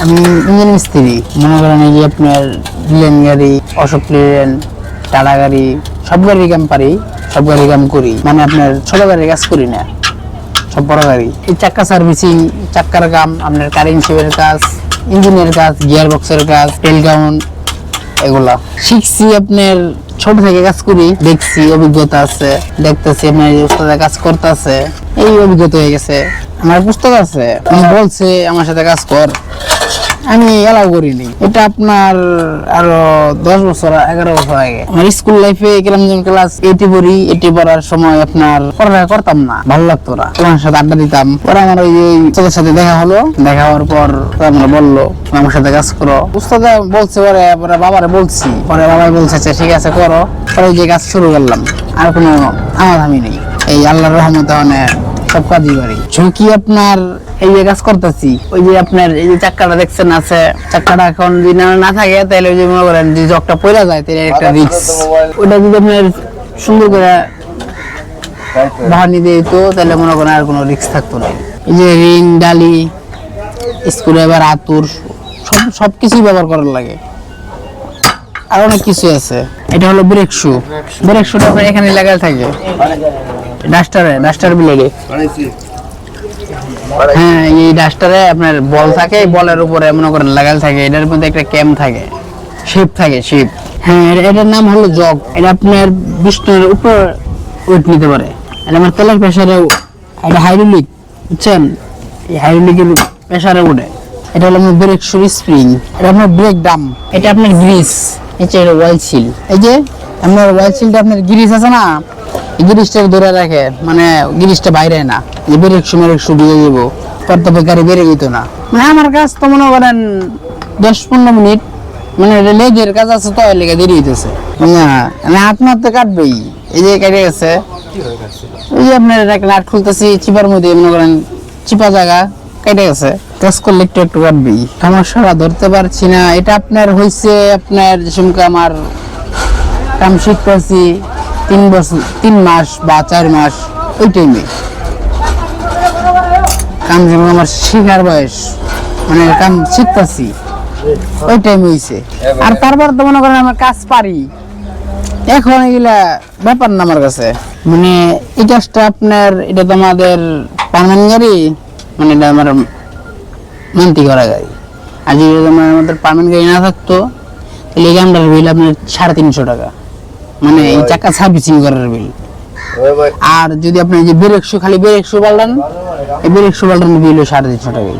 আমি ইঞ্জিন মিস্ত্রি। মনে করেন এই যে আপনার প্লেন গাড়ি, অশোক প্লেন, টাটা গাড়ি, সব গাড়ির কাম পারি, সব গাড়ির কাম করি। মানে আপনার ছোট গাড়ির কাজ করি না, সব বড় গাড়ি। এই চাক্কা সার্ভিসিং, চাক্কার কাম, আপনার কারেন্ট শিপের কাজ, ইঞ্জিনের কাজ, গিয়ার বক্সের কাজ, টেল গাউন, এগুলা শিখছি। আপনার ছোট থেকে কাজ করি, দেখছি, অভিজ্ঞতা আছে। দেখতেছি আপনার উস্তাদের কাজ করতেছে, এই অভিজ্ঞতা হয়ে গেছে। আমার পুস্তক আছে, বলছে আমার সাথে কাজ কর, আমি এলাও করিনি। এটা আপনার আরো 10 বছর 11 বছর আগে। আমার স্কুল লাইফে ক্লাস 8 পড়ি। 8 পড়ার সময় আপনার পড়ালেখা করতাম না, ভালো লাগতো না। তোমার সাথে আড্ডা দিতাম। পরে আমার ওই উস্তাদের সাথে দেখা হলো। দেখা হওয়ার পর আমরা বললো আমার সাথে কাজ করো। উস্তাদ বলছে, পরে বাবারে বলছি, পরে বাবাই বলছে আচ্ছা ঠিক আছে করো। পরে যে কাজ শুরু করলাম, আর কোনো আমাধামি নেই। এই আল্লাহর রহমতে মানে সব কাজই পারি। ঝুঁকি আপনার এই যে কাজ করতেছি, ওই যে আপনার এই যে চাক্কাটা দেখছেন আছে, চাক্কাটা এখন যদি না থাকে তাহলে ওই যে মনে করেন যে জগটা পড়ে যায় তাহলে একটা রিস্ক। ওটা যদি আপনার সুন্দর করে বাহানি দিয়ে দিত তাহলে মনে করেন আর কোনো রিস্ক থাকতো না। এই যে রিং, ডালি, স্ক্রুড্রাইভার, আতুর, সবকিছুই ব্যবহার করার লাগে। আর অনেক কিছু আছে। এটা হলো ব্রেক শু। ব্রেক শুটা আপনার এখানে লাগাই থাকে ডাস্টার ব্লেডে। হ্যাঁ, এই ডাস্টারে আপনার বল থাকে, বলের উপরে মনে করেন লাগাল থাকে। এটার মধ্যে একটা ক্যাম থাকে, শেপ থাকে, শেপ। হ্যাঁ, এটার নাম হলো জগ। এটা আপনার 20 টনের উপর ওয়েট নিতে পারে। এটা আমার তেলের প্রেসারে, এটা হাইড্রোলিক, বুঝছেন? এই হাইড্রোলিকের প্রেসারে ওঠে। এটা হলো আপনার ব্রেক শু স্প্রিং। এটা আপনার ব্রেক ডাম। এটা আপনার গ্রিস। এটা অয়েল সিল। এই যে আপনার অয়েল সিলটা আপনার গ্রিস আছে না, গিরিশটা ধরে রাখে, মানে গিরিশটা বাইরে না। যে ব্রেক শু দিয়ে দেবো, তবে গাড়ি বেড়ে যেত না। মানে আমার কাজ তো মনে করেন 10-15 মিনিট, মানে লেগের কাজ আছে তো লেগে দেরি হইতেছে না, হাত মারতে কাটবেই। এই যে কেটে গেছে, ওই যে আপনার নাট খুলতেছি, চিপার মধ্যে মনে করেন চিপা জায়গা কেটে গেছে, কাজ করলে একটু একটু কাটবেই। সমস্যাটা ধরতে পারছি না। এটা আপনার হয়েছে আপনার যে সময় আমার কাম শিখতেছি 3 মাস বা 4 মাস, ওই টাইমে কাম যেমন আমার শেখার বয়স, মানে কাম শিখতেছি ওই টাইম হয়েছে। আর তারপর তো মনে করেন আমার কাজ পারি। এখন এগুলা ব্যাপার না আমার কাছে। মানে এই কাজটা আপনার, এটা তো আমাদের পার্মানেন্ট গাড়ি, মানে এটা আমার মান্তি করা গাড়ি। আর যদি আমাদের পার্মানেন্ট গাড়ি না থাকতো তাহলে এই কামটার বিল আপনার 350 টাকা, মানে এই চাকা সার্ভিসিং করার বিল। আর যদি আপনি যে ব্রেক শু, খালি ব্রেক শু পাল্টান, এই ব্রেক শু পাল্টানোর বিল 350 টাকা।